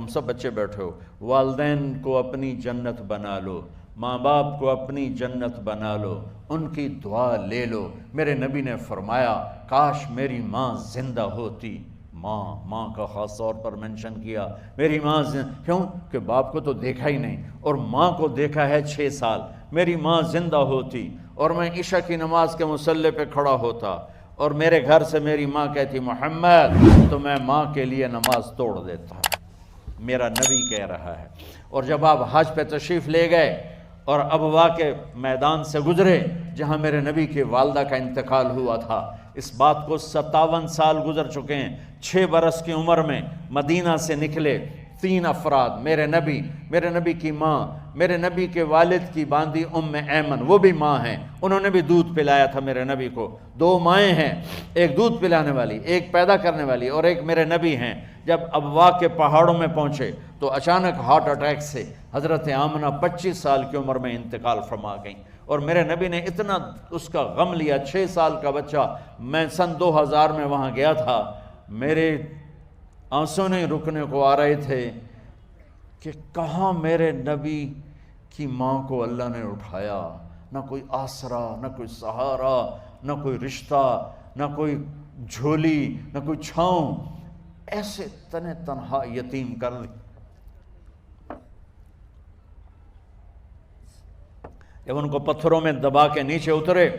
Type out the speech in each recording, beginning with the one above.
تم سب بچے بیٹھے ہو، والدین کو اپنی جنت بنا لو، ماں باپ کو اپنی جنت بنا لو، ان کی دعا لے لو۔ میرے نبی نے فرمایا کاش میری ماں زندہ ہوتی۔ ماں کا خاص طور پر منشن کیا، میری ماں کیوں کہ باپ کو تو دیکھا ہی نہیں اور ماں کو دیکھا ہے 6 سال۔ میری ماں زندہ ہوتی اور میں عشاء کی نماز کے مصلی پہ کھڑا ہوتا اور میرے گھر سے میری ماں کہتی محمد، تو میں ماں کے لیے نماز توڑ دیتا۔ میرا نبی کہہ رہا ہے۔ اور جب آپ حج پہ تشریف لے گئے اور ابوا کے میدان سے گزرے جہاں میرے نبی کی والدہ کا انتقال ہوا تھا، اس بات کو 57 سال گزر چکے ہیں۔ 6 برس کی عمر میں مدینہ سے نکلے 3 افراد، میرے نبی کی ماں، میرے نبی کے والد کی باندی ام ایمن، وہ بھی ماں ہیں، انہوں نے بھی دودھ پلایا تھا میرے نبی کو۔ 2 مائیں ہیں، ایک دودھ پلانے والی، ایک پیدا کرنے والی، اور ایک میرے نبی ہیں۔ جب ابوا کے پہاڑوں میں پہنچے تو اچانک ہارٹ اٹیک سے حضرت آمنہ 25 سال کی عمر میں انتقال فرما گئیں، اور میرے نبی نے اتنا اس کا غم لیا۔ 6 سال کا بچہ، میں سن 2000 میں وہاں گیا تھا، میرے آنسوں نہیں رکنے کو آ رہے تھے کہ کہاں میرے نبی کی ماں کو اللہ نے اٹھایا، نہ کوئی آسرا، نہ کوئی سہارا، نہ کوئی رشتہ، نہ کوئی جھولی، نہ کوئی چھاؤں، ایسے تنہا یتیم کر دی۔ جب ان کو پتھروں میں دبا کے نیچے اترے،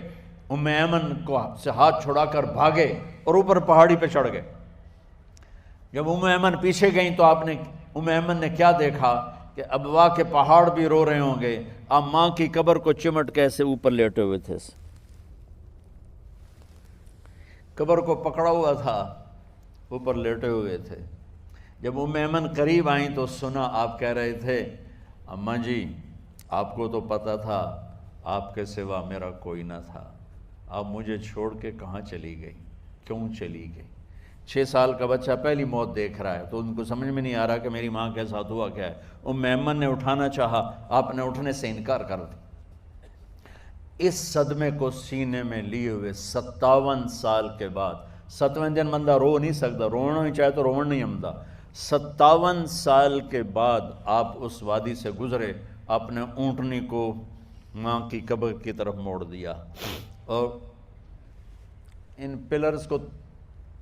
ام ایمن کو سے ہاتھ چھڑا کر بھاگے اور اوپر پہاڑی پہ چڑھ گئے۔ جب ام ایمن پیچھے گئیں تو ام ایمن نے کیا دیکھا کہ ابوا کے پہاڑ بھی رو رہے ہوں گے، آپ ماں کی قبر کو چمٹ کے ایسے اوپر لیٹے ہوئے تھے، قبر کو پکڑا ہوا تھا، اوپر لیٹے ہوئے تھے۔ جب ام ایمن قریب آئیں تو سنا آپ کہہ رہے تھے اماں جی آپ کو تو پتہ تھا آپ کے سوا میرا کوئی نہ تھا، آپ مجھے چھوڑ کے کہاں چلی گئی، کیوں چلی گئی؟ 6 سال کا بچہ پہلی موت دیکھ رہا ہے تو ان کو سمجھ میں نہیں آ رہا کہ میری ماں کے ساتھ ہوا کیا ہے۔ ام ایمن نے اٹھانا چاہا، آپ نے اٹھنے سے انکار کر دیا۔ اس صدمے کو سینے میں لیے ہوئے 57 سال کے بعد، 7ویں دن بندہ رو نہیں سکتا، رونا نہیں چاہے تو رونا نہیں آمدا، 57 سال کے بعد آپ اس وادی سے گزرے، اپنے اونٹنی کو ماں کی قبر کی طرف موڑ دیا، اور ان پلرز کو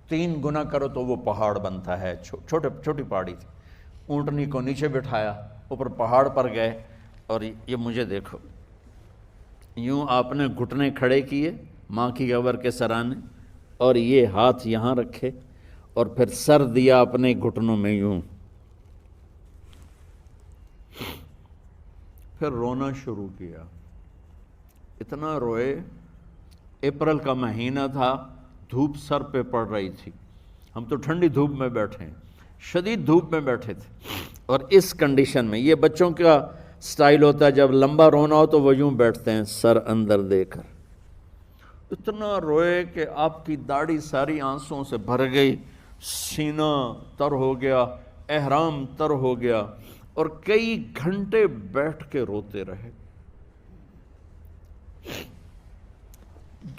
3 گنا کرو تو وہ پہاڑ بنتا ہے، چھوٹی پہاڑی تھی۔ اونٹنی کو نیچے بٹھایا، اوپر پہاڑ پر گئے، اور یہ مجھے دیکھو، یوں آپ نے گھٹنے کھڑے کیے ماں کی قبر کے سرانے، اور یہ ہاتھ یہاں رکھے اور پھر سر دیا اپنے گھٹنوں میں یوں، پھر رونا شروع کیا۔ اتنا روئے، اپریل کا مہینہ تھا، دھوپ سر پہ پڑ رہی تھی، ہم تو ٹھنڈی دھوپ میں بیٹھے ہیں، شدید دھوپ میں بیٹھے تھے، اور اس کنڈیشن میں یہ بچوں کا سٹائل ہوتا ہے، جب لمبا رونا ہو تو وہ یوں بیٹھتے ہیں سر اندر دے کر۔ اتنا روئے کہ آپ کی داڑھی ساری آنسوں سے بھر گئی، سینہ تر ہو گیا، احرام تر ہو گیا، اور کئی گھنٹے بیٹھ کے روتے رہے۔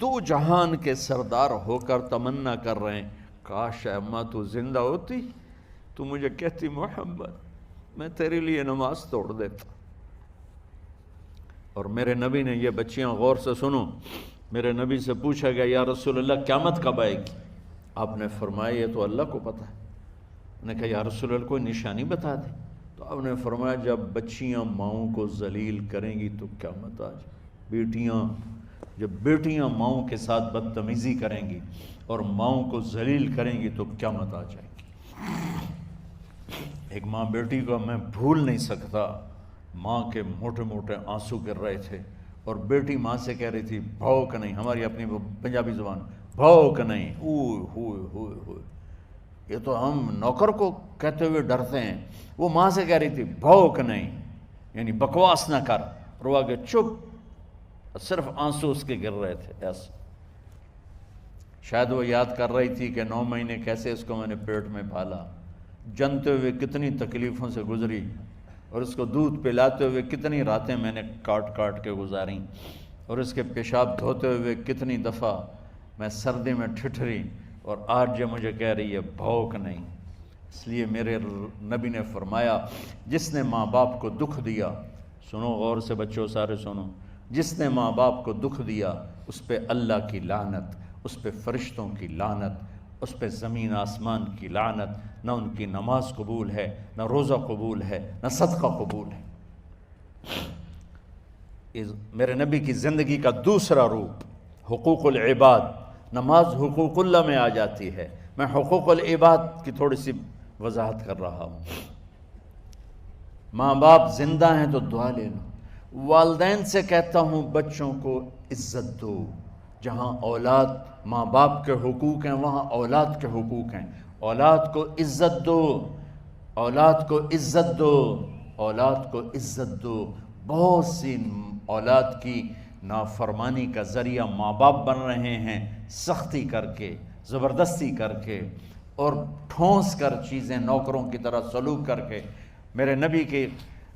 2 جہان کے سردار ہو کر تمنا کر رہے ہیں کاش اماں تو زندہ ہوتی، تو مجھے کہتی محمد میں تیرے لیے نماز توڑ دیتا۔ اور میرے نبی نے، یہ بچیاں غور سے سنو، میرے نبی سے پوچھا گیا یا رسول اللہ قیامت کب آئے گی؟ آپ نے فرمایا یہ تو اللہ کو پتہ ہے۔ میں نے کہا یا رسول اللہ کوئی نشانی بتا دیں، تو آپ نے فرمایا جب بچیاں ماؤں کو ذلیل کریں گی تو قیامت آ جائے۔ جب بیٹیاں ماؤں کے ساتھ بدتمیزی کریں گی اور ماؤں کو ذلیل کریں گی تو قیامت آ جائے گی۔ ایک ماں بیٹی کو میں بھول نہیں سکتا، ماں کے موٹے موٹے آنسو گر رہے تھے، اور بیٹی ماں سے کہہ رہی تھی بھوک نہیں، ہماری اپنی پنجابی زبان، بھوک نہیں، اوئے ہوئے ہوئے ہوئے، یہ تو ہم نوکر کو کہتے ہوئے ڈرتے ہیں، وہ ماں سے کہہ رہی تھی بھوک نہیں، یعنی بکواس نہ کر، اور وہ آگے چپ، صرف آنسو اس کے گر رہے تھے ایسے۔ شاید وہ یاد کر رہی تھی کہ 9 مہینے کیسے اس کو میں نے پیٹ میں پالا، جنتے ہوئے کتنی تکلیفوں سے گزری، اور اس کو دودھ پلاتے ہوئے کتنی راتیں میں نے کاٹ کاٹ کے گزاریں، اور اس کے پیشاب دھوتے ہوئے کتنی دفعہ میں سردی میں ٹھٹھری، اور آج یہ مجھے کہہ رہی ہے بھوک نہیں۔ اس لیے میرے نبی نے فرمایا جس نے ماں باپ کو دکھ دیا، سنو غور سے بچوں سارے سنو، جس نے ماں باپ کو دکھ دیا اس پہ اللہ کی لعنت، اس پہ فرشتوں کی لعنت، اس پہ زمین آسمان کی لعنت، نہ ان کی نماز قبول ہے، نہ روزہ قبول ہے، نہ صدقہ قبول ہے۔ میرے نبی کی زندگی کا دوسرا روپ حقوق العباد، نماز حقوق اللہ میں آ جاتی ہے، میں حقوق العباد کی تھوڑی سی وضاحت کر رہا ہوں۔ ماں باپ زندہ ہیں تو دعا لے لو۔ والدین سے کہتا ہوں بچوں کو عزت دو، جہاں اولاد ماں باپ کے حقوق ہیں وہاں اولاد کے حقوق ہیں، اولاد کو عزت دو، اولاد کو عزت دو، اولاد کو عزت دو۔ بہت سی اولاد کی نافرمانی کا ذریعہ ماں باپ بن رہے ہیں، سختی کر کے، زبردستی کر کے اور ٹھونس کر چیزیں نوکروں کی طرح سلوک کر کے۔ میرے نبی کے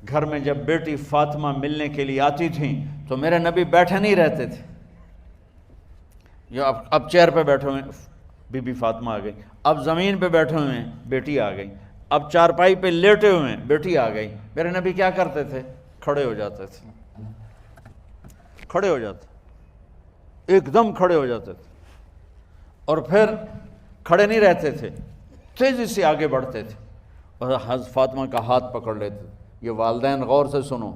گھر میں جب بیٹی فاطمہ ملنے کے لیے آتی تھیں تو میرے نبی بیٹھے نہیں رہتے تھے، یا اب چیئر پہ بیٹھے ہوئے بی بی فاطمہ آ گئی، اب زمین پہ بیٹھے ہوئے ہیں بیٹی آ گئی، اب چارپائی پہ لیٹے ہوئے ہیں بیٹی آ گئی۔ میرے نبی کیا کرتے تھے؟ کھڑے ہو جاتے تھے، کھڑے ہو جاتے، ایک دم کھڑے ہو جاتے تھے، اور پھر کھڑے نہیں رہتے تھے، تیزی سے آگے بڑھتے تھے اور حضرت فاطمہ کا ہاتھ پکڑ لیتے تھے۔ یہ والدین غور سے سنو،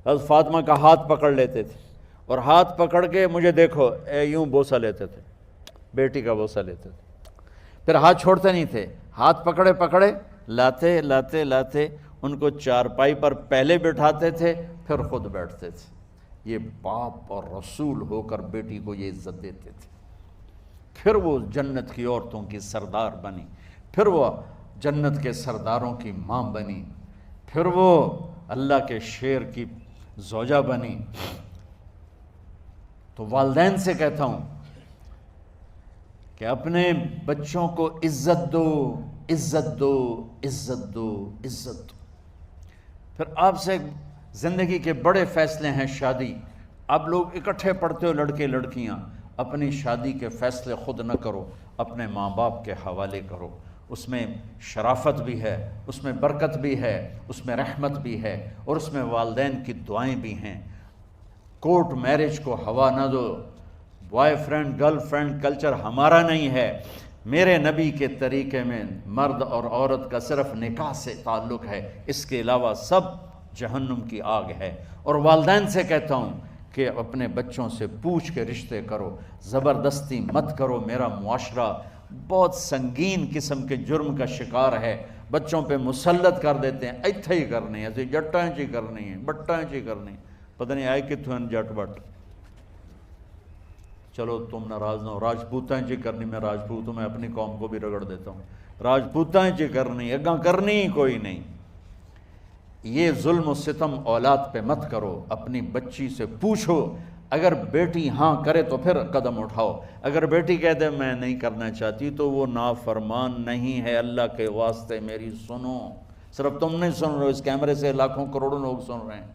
حضرت فاطمہ کا ہاتھ پکڑ لیتے تھے اور ہاتھ پکڑ کے مجھے دیکھو یوں بوسہ لیتے تھے، بیٹی کا بوسہ لیتے تھے، پھر ہاتھ چھوڑتے نہیں تھے، ہاتھ پکڑے پکڑے لاتے لاتے لاتے ان کو چارپائی پر پہلے بٹھاتے تھے پھر خود بیٹھتے تھے۔ یہ باپ اور رسول ہو کر بیٹی کو یہ عزت دیتے تھے۔ پھر وہ جنت کی عورتوں کی سردار بنی، پھر وہ جنت کے سرداروں کی ماں بنی، پھر وہ اللہ کے شیر کی زوجہ بنی۔ تو والدین سے کہتا ہوں کہ اپنے بچوں کو عزت دو، عزت دو، عزت دو، عزت دو۔ پھر آپ سے زندگی کے بڑے فیصلے ہیں شادی۔ اب لوگ اکٹھے پڑھتے ہو لڑکے لڑکیاں، اپنی شادی کے فیصلے خود نہ کرو، اپنے ماں باپ کے حوالے کرو۔ اس میں شرافت بھی ہے، اس میں برکت بھی ہے، اس میں رحمت بھی ہے، اور اس میں والدین کی دعائیں بھی ہیں۔ کورٹ میرج کو ہوا نہ دو، boy friend girl friend culture ہمارا نہیں ہے۔ میرے نبی کے طریقے میں مرد اور عورت کا صرف نکاح سے تعلق ہے، اس کے علاوہ سب جہنم کی آگ ہے۔ اور والدین سے کہتا ہوں کہ اپنے بچوں سے پوچھ کے رشتے کرو، زبردستی مت کرو۔ میرا معاشرہ بہت سنگین قسم کے جرم کا شکار ہے، بچوں پہ مسلط کر دیتے ہیں، ایتھے ہی کرنی ہے، جٹاں چی کرنی ہے، بٹاں چی کرنی، پتہ نہیں آئے کتوں ہیں جٹ بٹ۔ چلو تم ناراض نہ ہو، راجپوتاں چی کرنی، میں راجپوت ہوں، میں اپنی قوم کو بھی رگڑ دیتا ہوں، راجپوتاں چی کرنی، اگاں کرنی ہی کوئی نہیں۔ یہ ظلم و ستم اولاد پہ مت کرو، اپنی بچی سے پوچھو، اگر بیٹی ہاں کرے تو پھر قدم اٹھاؤ، اگر بیٹی کہہ دے میں نہیں کرنا چاہتی تو وہ نافرمان نہیں ہے۔ اللہ کے واسطے میری سنو، صرف تم نہیں سن رہے، اس کیمرے سے لاکھوں کروڑوں لوگ سن رہے ہیں۔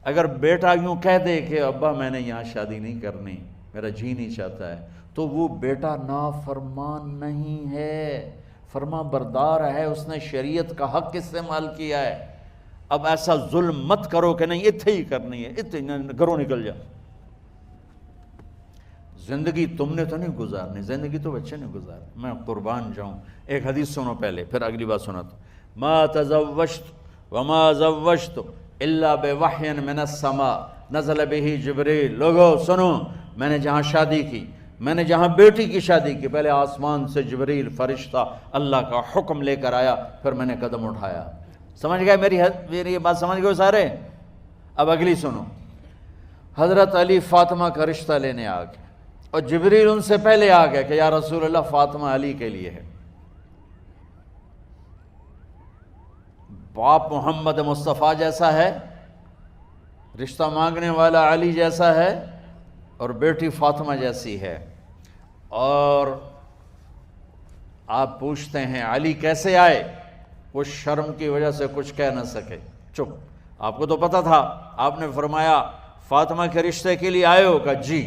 اگر بیٹا یوں کہہ دے کہ ابا میں نے یہاں شادی نہیں کرنی، میرا جی نہیں چاہتا ہے، تو وہ بیٹا نافرمان نہیں ہے، فرما بردار ہے، اس نے شریعت کا حق استعمال کیا ہے۔ اب ایسا ظلم مت کرو کہ نہیں اتھے ہی کرنی ہے، اتھے گھروں نکل جا۔ زندگی تم نے تو نہیں گزارنی، زندگی تو بچے نے گزارنی، میں قربان جاؤں۔ ایک حدیث سنو پہلے، پھر اگلی بات سناتا ہوں۔ ما تزوجت وما زوجت الا بوحی من السماء نزل به جبریل۔ لوگو سنو، میں نے جہاں شادی کی، میں نے جہاں بیٹی کی شادی کی، پہلے آسمان سے جبریل فرشتہ اللہ کا حکم لے کر آیا، پھر میں نے قدم اٹھایا۔ سمجھ گئے میری یہ بات؟ سمجھ گئے سارے؟ اب اگلی سنو۔ حضرت علی فاطمہ کا رشتہ لینے آ گئے، اور جبریل ان سے پہلے آ گیا کہ یا رسول اللہ فاطمہ علی کے لیے ہے۔ باپ محمد مصطفیٰ جیسا ہے، رشتہ مانگنے والا علی جیسا ہے، اور بیٹی فاطمہ جیسی ہے۔ اور آپ پوچھتے ہیں علی کیسے آئے؟ وہ شرم کی وجہ سے کچھ کہہ نہ سکے، چپ۔ آپ کو تو پتہ تھا، آپ نے فرمایا فاطمہ کے رشتے کے لیے آئے ہو؟ کہا جی۔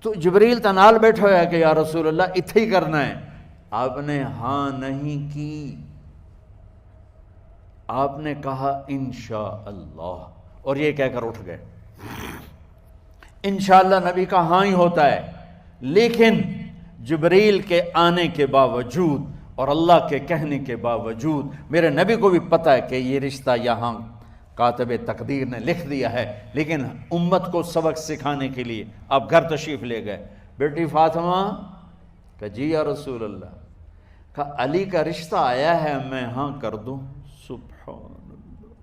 تو جبریل تنال بیٹھا ہوا ہے کہ یا رسول اللہ اتھے ہی کرنا ہے، آپ نے ہاں نہیں کی، آپ نے کہا انشاءاللہ، اور یہ کہہ کر اٹھ گئے۔ انشاءاللہ نبی کا ہاں ہی ہوتا ہے، لیکن جبریل کے آنے کے باوجود اور اللہ کے کہنے کے باوجود میرے نبی کو بھی پتہ ہے کہ یہ رشتہ یہاں کاتب تقدیر نے لکھ دیا ہے، لیکن امت کو سبق سکھانے کے لیے آپ گھر تشریف لے گئے۔ بیٹی فاطمہ، کہ جی یا رسول اللہ، کہا علی کا رشتہ آیا ہے، میں ہاں کر دوں؟ سبحان اللہ۔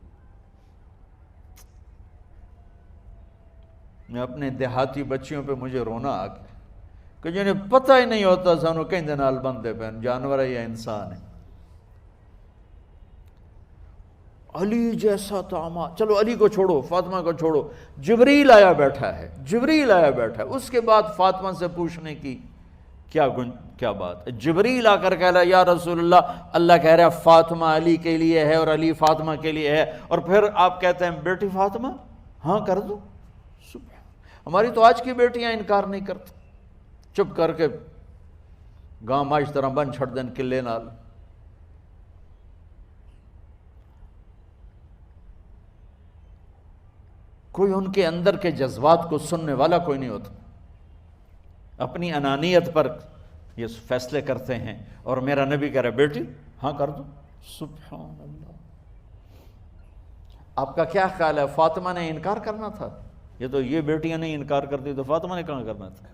میں اپنے دیہاتی بچیوں پہ مجھے رونا آ گیا کہ جنہیں پتہ ہی نہیں ہوتا سانو کہیں دے نال بندے پہ جانور ہے یا انسان ہے۔ علی جیسا داماد، چلو علی کو چھوڑو، فاطمہ کو چھوڑو، جبریل آیا بیٹھا ہے، جبریل آیا بیٹھا ہے۔ اس کے بعد فاطمہ سے پوچھنے کی کیا بات ہے؟ جبریل آ کر کہہ رہا یا رسول اللہ، اللہ کہہ رہا ہے فاطمہ علی کے لیے ہے اور علی فاطمہ کے لیے ہے، اور پھر آپ کہتے ہیں بیٹی فاطمہ ہاں کر دو۔ ہماری تو آج کی بیٹیاں انکار نہیں کرتی، چپ کر کے گاں ماش طرح بن چھڑ دین کلے نال۔ کوئی ان کے اندر کے جذبات کو سننے والا کوئی نہیں ہوتا، اپنی انانیت پر یہ فیصلے کرتے ہیں، اور میرا نبی کہہ رہا بیٹی ہاں کر دو۔ سبحان اللہ۔ آپ کا کیا خیال ہے فاطمہ نے انکار کرنا تھا؟ یہ تو یہ بیٹیاں نہیں انکار کرتی تو فاطمہ نے کہاں کرنا تھا؟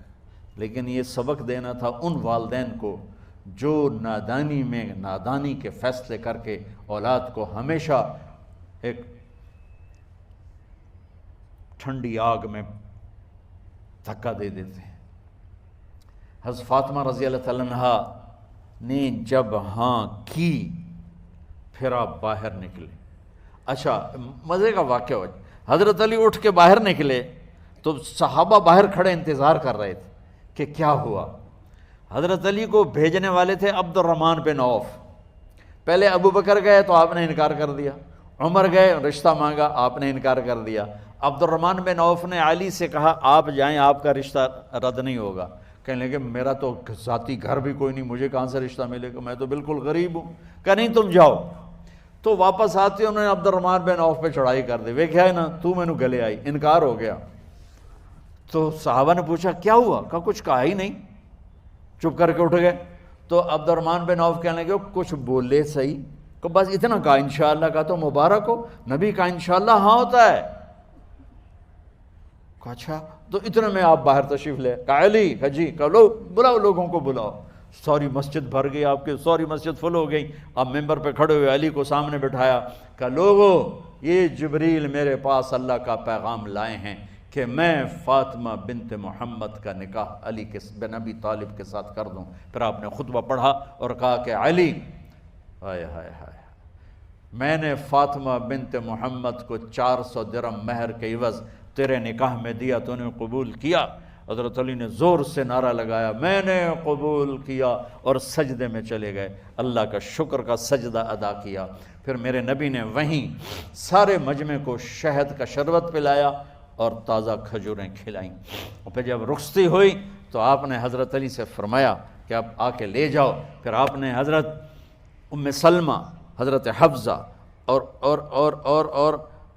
لیکن یہ سبق دینا تھا ان والدین کو جو نادانی میں نادانی کے فیصلے کر کے اولاد کو ہمیشہ ایک ٹھنڈی آگ میں دھکا دے دیتے ہیں۔ حضرت فاطمہ رضی اللہ تعالیٰ عنہا نے جب ہاں کی، پھر آپ باہر نکلے۔ اچھا مزے کا واقعہ ہو، حضرت علی اٹھ کے باہر نکلے تو صحابہ باہر کھڑے انتظار کر رہے تھے کہ کیا ہوا۔ حضرت علی کو بھیجنے والے تھے عبد الرحمن بن عوف۔ پہلے ابو بکر گئے تو آپ نے انکار کر دیا، عمر گئے رشتہ مانگا، آپ نے انکار کر دیا۔ عبد الرحمن بن عوف نے علی سے کہا آپ جائیں، آپ کا رشتہ رد نہیں ہوگا۔ کہنے لگے میرا تو ذاتی گھر بھی کوئی نہیں، مجھے کہاں سے رشتہ ملے گا، میں تو بالکل غریب ہوں۔ کہا نہیں تم جاؤ۔ تو واپس آتے انہوں نے عبد الرحمن بن عوف پہ چڑھائی کر دی، ویکھیا ہے نا تو میں نو گلے آئی، انکار ہو گیا۔ تو صحابہ نے پوچھا کیا ہوا؟ کہا کچھ کہا ہی نہیں، چپ کر کے اٹھ گئے۔ تو عبد الرحمن بن عوف کہنے لگے کچھ بولے صحیح، کہ بس اتنا کہا انشاءاللہ کا تو مبارک ہو، نبی کا انشاءاللہ ہاں ہوتا ہے۔ کہا اچھا تو اتنے میں آپ باہر تشریف لے۔ کہا علی، کہا جی، کہا لو بلاؤ، لوگوں کو بلاؤ۔ ساری مسجد بھر گئی، آپ کی ساری مسجد فل ہو گئی۔ آپ ممبر پہ کھڑے ہوئے علی کو سامنے بٹھایا، کہا لوگو یہ جبریل میرے پاس اللہ کا پیغام لائے ہیں کہ میں فاطمہ بنت محمد کا نکاح علی بن ابی طالب کے ساتھ کر دوں۔ پھر آپ نے خطبہ پڑھا اور کہا کہ علی، ہائے ہائے ہائے، میں نے فاطمہ بنت محمد کو 400 درہم مہر کے عوض تیرے نکاح میں دیا، تو نے قبول کیا؟ حضرت علی نے زور سے نعرہ لگایا میں نے قبول کیا، اور سجدے میں چلے گئے، اللہ کا شکر کا سجدہ ادا کیا۔ پھر میرے نبی نے وہیں سارے مجمع کو شہد کا شربت پلایا اور تازہ کھجوریں کھلائیں، اور پھر جب رخصتی ہوئی تو آپ نے حضرت علی سے فرمایا کہ آپ آ کے لے جاؤ۔ پھر آپ نے حضرت ام سلمہ، حضرت حفصہ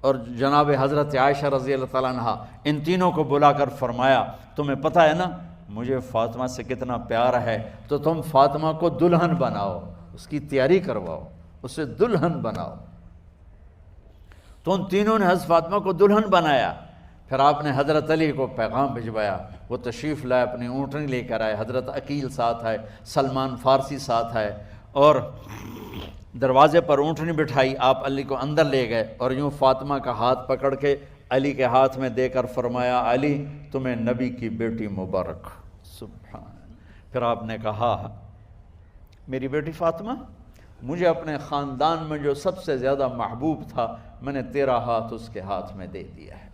اور جناب حضرت عائشہ رضی اللہ تعالیٰ عنہ، ان تینوں کو بلا کر فرمایا تمہیں پتہ ہے نا مجھے فاطمہ سے کتنا پیار ہے، تو تم فاطمہ کو دلہن بناؤ، اس کی تیاری کرواؤ، اسے دلہن بناؤ۔ تو ان تینوں نے حضرت فاطمہ کو دلہن بنایا۔ پھر آپ نے حضرت علی کو پیغام بھجوایا، وہ تشریف لائے، اپنی اونٹنی لے کر آئے، حضرت عقیل ساتھ ہے، سلمان فارسی ساتھ ہے، اور دروازے پر اونٹنی بٹھائی، آپ علی کو اندر لے گئے اور یوں فاطمہ کا ہاتھ پکڑ کے علی کے ہاتھ میں دے کر فرمایا علی تمہیں نبی کی بیٹی مبارک۔ سبحان۔ پھر آپ نے کہا میری بیٹی فاطمہ، مجھے اپنے خاندان میں جو سب سے زیادہ محبوب تھا میں نے تیرا ہاتھ اس کے ہاتھ میں دے دیا ہے۔